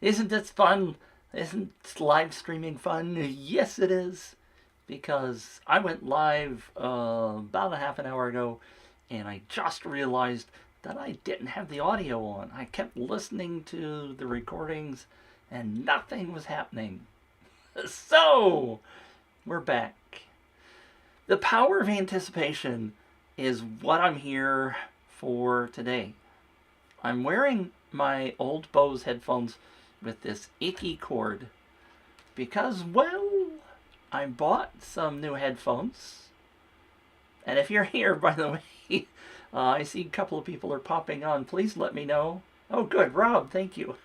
Isn't this fun? Isn't live streaming fun? Yes, it is. Because I went live about a half an hour ago and I just realized that I didn't have the audio on. I kept listening to the recordings and nothing was happening. So, we're back. The power of anticipation is what I'm here for today. I'm wearing my old Bose headphones with this icky cord because, well, I bought some new headphones. And if you're here, by the way, I see a couple of people are popping on. Please let me know. Oh, good, Rob, thank you.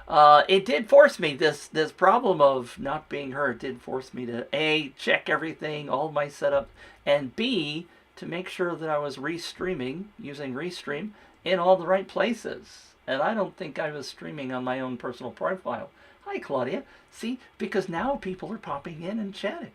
It did force me, this problem of not being heard did force me to A, check everything, all my setup, and B, to make sure that I was restreaming, using Restream, in all the right places. And I don't think I was streaming on my own personal profile. Hi, Claudia. See, because now people are popping in and chatting.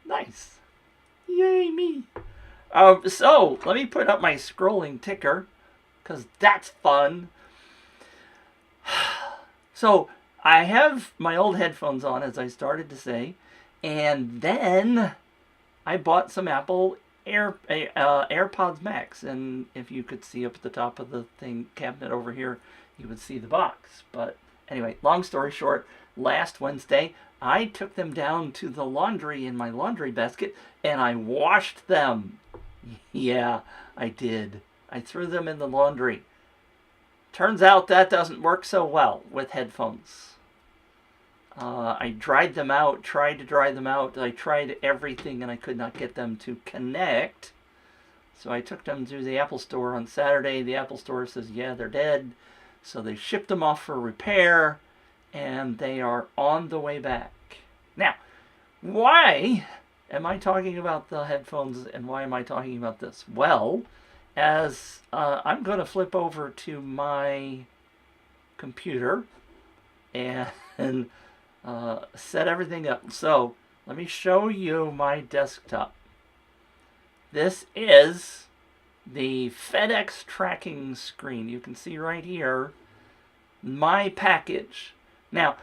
Nice. Yay, me. So, let me put up my scrolling ticker, because that's fun. So, I have my old headphones on, as I started to say, and then I bought some Apple AirPods Max, and if you could see up at the top of the thing cabinet over here, you would see the box. But anyway, long story short, last Wednesday I took them down to the laundry in my laundry basket and I washed them. Yeah, I did. I threw them in the laundry. Turns out that doesn't work so well with headphones. I dried them out, tried to dry them out. I tried everything and I could not get them to connect. So I took them to the Apple Store on Saturday. The Apple Store says, yeah, they're dead. So they shipped them off for repair and they are on the way back. Now, why am I talking about the headphones and why am I talking about this? Well, as I'm going to flip over to my computer and set everything up. So let me show you my desktop. This is the FedEx tracking screen. You can see right here my package. Now,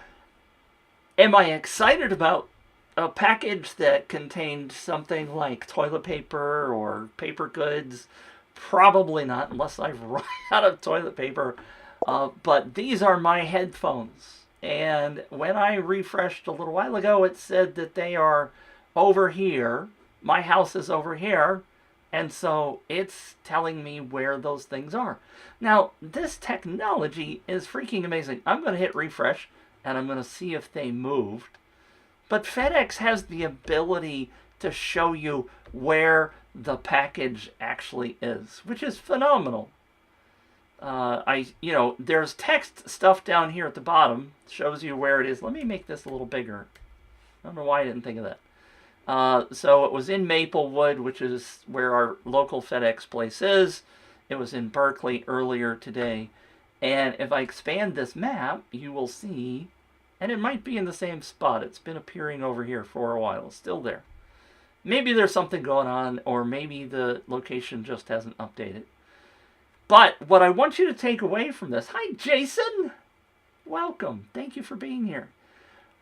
am I excited about a package that contained something like toilet paper or paper goods? Probably not, unless I've run out of toilet paper. But these are my headphones. And when I refreshed a little while ago, it said that they are over here. My house is over here. And so it's telling me where those things are. Now, this technology is freaking amazing. I'm going to hit refresh and I'm going to see if they moved. But FedEx has the ability to show you where the package actually is, which is phenomenal. There's text stuff down here at the bottom, shows you where it is. Let me make this a little bigger. I don't know why I didn't think of that. So it was in Maplewood, which is where our local FedEx place is. It was in Berkeley earlier today. And if I expand this map, you will see, and it might be in the same spot. It's been appearing over here for a while. It's still there. Maybe there's something going on, or maybe the location just hasn't updated. But what I want you to take away from this, hi Jason, welcome, thank you for being here.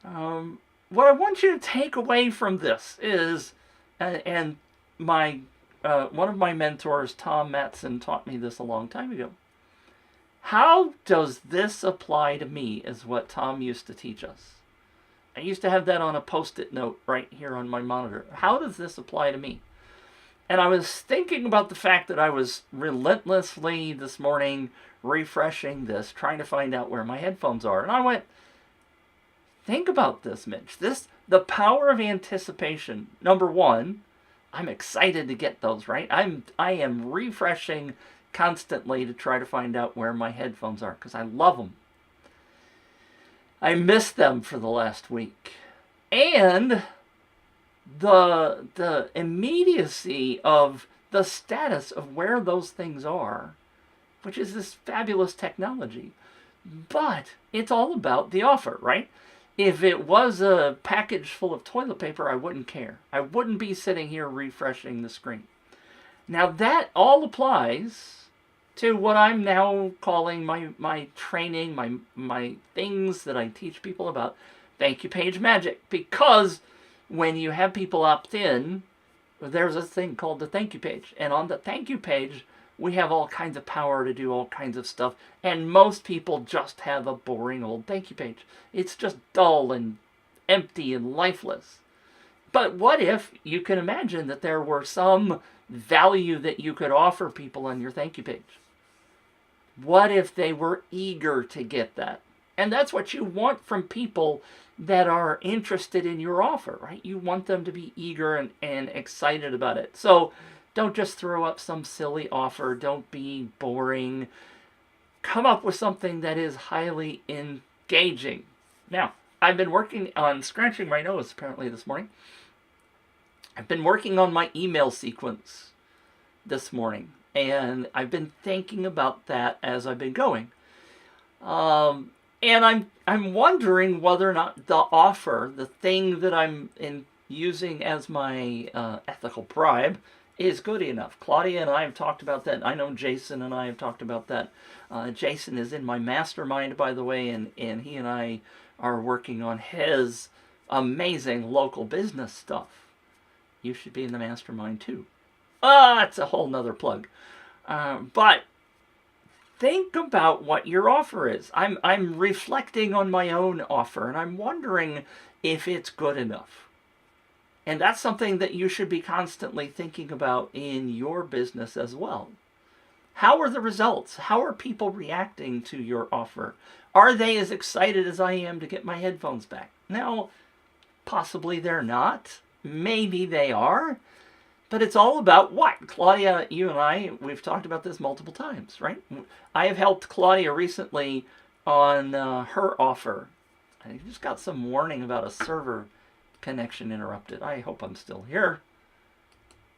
What I want you to take away from this is, and my one of my mentors, Tom Matson, taught me this a long time ago. How does this apply to me is what Tom used to teach us. I used to have that on a post-it note right here on my monitor. How does this apply to me? And I was thinking about the fact that I was relentlessly this morning refreshing this, trying to find out where my headphones are. And I went, think about this, Mitch. The power of anticipation. Number one, I'm excited to get those, right? I am refreshing constantly to try to find out where my headphones are because I love them. I missed them for the last week. And the immediacy of the status of where those things are, which is this fabulous technology. But it's all about the offer, right? If it was a package full of toilet paper, I wouldn't care. I wouldn't be sitting here refreshing the screen. Now that all applies to what I'm now calling my training, my things that I teach people about thank you page magic. Because when you have people opt in, there's a thing called the thank you page. And on the thank you page, we have all kinds of power to do all kinds of stuff. And most people just have a boring old thank you page. It's just dull and empty and lifeless. But what if you can imagine that there were some value that you could offer people on your thank you page? What if they were eager to get that? And that's what you want from people that are interested in your offer, right? You want them to be eager and excited about it. So don't just throw up some silly offer. Don't be boring. Come up with something that is highly engaging. Now, I've been working on scratching my nose apparently this morning. I've been working on my email sequence this morning, and I've been thinking about that as I've been going. And I'm wondering whether or not the offer, the thing that I'm using as my ethical bribe, is good enough. Claudia and I have talked about that. I know Jason and I have talked about that. Jason is in my mastermind, by the way, and he and I are working on his amazing local business stuff. You should be in the mastermind too. That's a whole nother plug. But think about what your offer is. I'm reflecting on my own offer, and I'm wondering if it's good enough. And that's something that you should be constantly thinking about in your business as well. How are the results? How are people reacting to your offer? Are they as excited as I am to get my headphones back? Now, possibly they're not. Maybe they are. But it's all about what? Claudia, you and I, we've talked about this multiple times, right? I have helped Claudia recently on her offer. I just got some warning about a server connection interrupted. I hope I'm still here.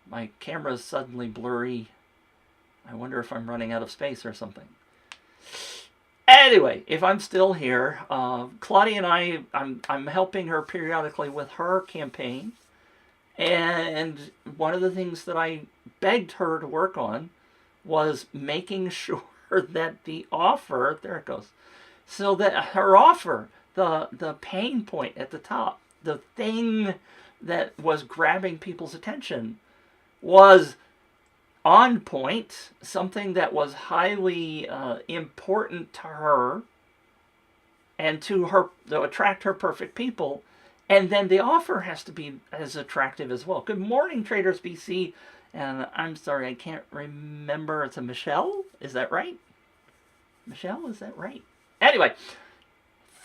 My camera's suddenly blurry. I wonder if I'm running out of space or something. Anyway, if I'm still here, Claudia and I'm helping her periodically with her campaign. And one of the things that I begged her to work on was making sure that the offer, there it goes, so that her offer, the pain point at the top, the thing that was grabbing people's attention was on point, something that was highly important to her and to attract her perfect people. And then the offer has to be as attractive as well. Good morning, Traders BC. And I'm sorry, I can't remember. It's a Michelle? Is that right? Michelle, is that right? Anyway,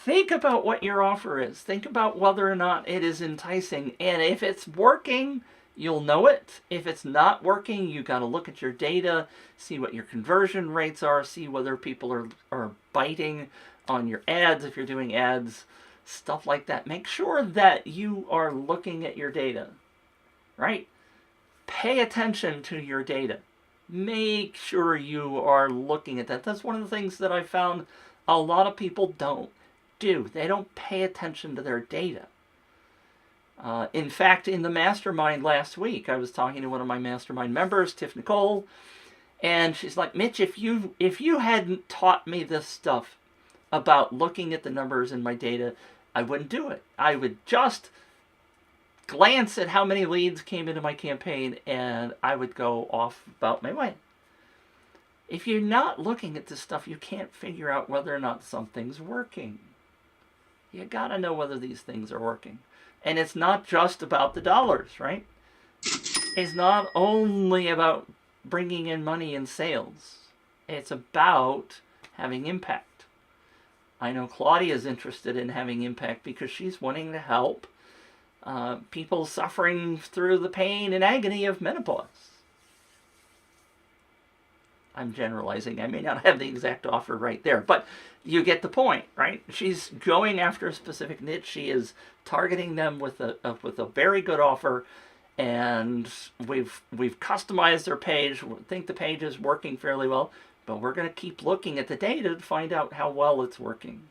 think about what your offer is. Think about whether or not it is enticing. And if it's working, you'll know it. If it's not working, you got to look at your data, see what your conversion rates are, see whether people are biting on your ads if you're doing ads. Stuff like that. Make sure that you are looking at your data, right? Pay attention to your data. Make sure you are looking at that. That's one of the things that I found a lot of people don't do. They don't pay attention to their data. In fact, in the mastermind last week, I was talking to one of my mastermind members, Tiff Nicole, and she's like, Mitch, if you hadn't taught me this stuff about looking at the numbers in my data, I wouldn't do it. I would just glance at how many leads came into my campaign and I would go off about my way. If you're not looking at this stuff, you can't figure out whether or not something's working. You gotta know whether these things are working. And it's not just about the dollars, right? It's not only about bringing in money and sales. It's about having impact. I know Claudia is interested in having impact because she's wanting to help people suffering through the pain and agony of menopause. I'm generalizing. I may not have the exact offer right there, but you get the point, right? She's going after a specific niche. She is targeting them with a very good offer, and we've customized their page. We think the page is working fairly well. But we're going to keep looking at the data to find out how well it's working.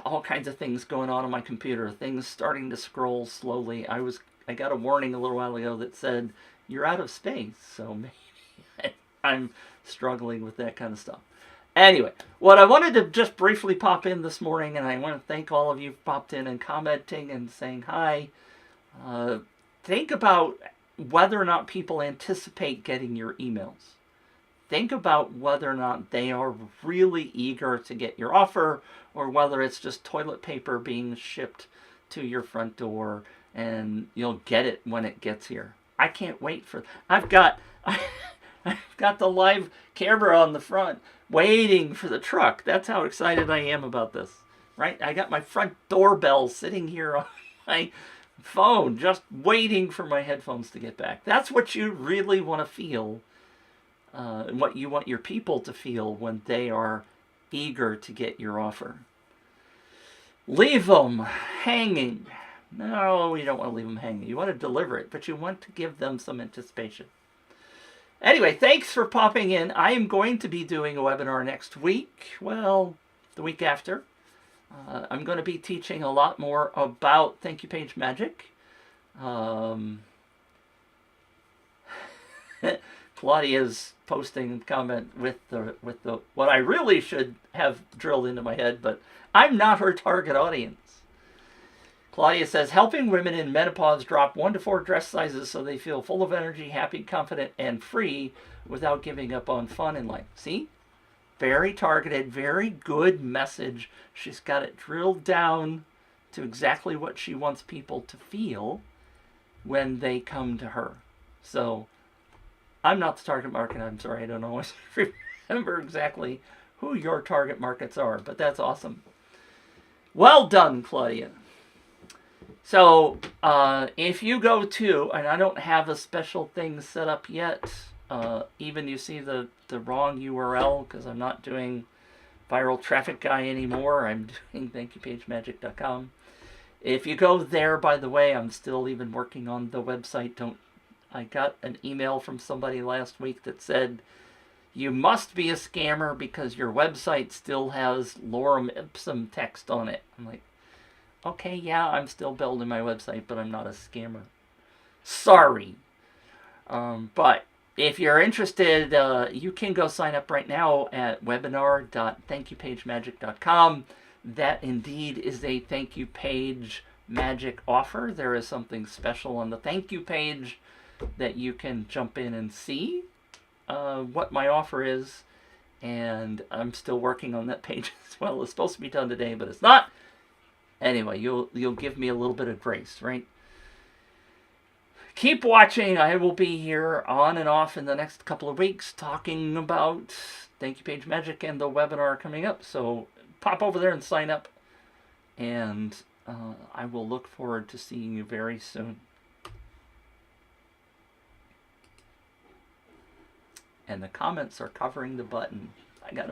All kinds of things going on my computer. Things starting to scroll slowly. I got a warning a little while ago that said, you're out of space. So maybe I'm struggling with that kind of stuff. Anyway, what I wanted to just briefly pop in this morning, and I want to thank all of you who popped in and commenting and saying hi. Think about whether or not people anticipate getting your emails. Think about whether or not they are really eager to get your offer, or whether it's just toilet paper being shipped to your front door and you'll get it when it gets here. I can't wait for. I've got the live camera on the front waiting for the truck. That's how excited I am about this. Right? I got my front doorbell sitting here on my phone just waiting for my headphones to get back. That's what you really want to feel, and what you want your people to feel when they are eager to get your offer. Leave them hanging. No, you don't want to leave them hanging. You want to deliver it, but you want to give them some anticipation. Anyway, thanks for popping in. I am going to be doing a webinar next week. Well, the week after. I'm going to be teaching a lot more about Thank You Page Magic. Claudia's posting a comment with the what I really should have drilled into my head, but I'm not her target audience. Claudia says, helping women in menopause drop 1 to 4 dress sizes so they feel full of energy, happy, confident, and free without giving up on fun in life. See? Very targeted, very good message. She's got it drilled down to exactly what she wants people to feel when they come to her. So, I'm not the target market. I'm sorry, I don't always remember exactly who your target markets are, but that's awesome. Well done, Claudia. So, if you go to, and I don't have a special thing set up yet, even you see the wrong URL, because I'm not doing Viral Traffic Guy anymore. I'm doing thankyouPageMagic.com. If you go there, by the way, I'm still even working on the website. I got an email from somebody last week that said, you must be a scammer because your website still has lorem ipsum text on it. I'm like, okay, yeah, I'm still building my website, but I'm not a scammer. Sorry. But if you're interested, you can go sign up right now at webinar.thankyouPageMagic.com. That indeed is a Thank You Page Magic offer. There is something special on the thank you page that you can jump in and see what my offer is. And I'm still working on that page as well. It's supposed to be done today, but it's not. Anyway, you'll give me a little bit of grace, right? Keep watching. I will be here on and off in the next couple of weeks talking about Thank You Page Magic and the webinar coming up. So pop over there and sign up. And I will look forward to seeing you very soon. And the comments are covering the button. I got to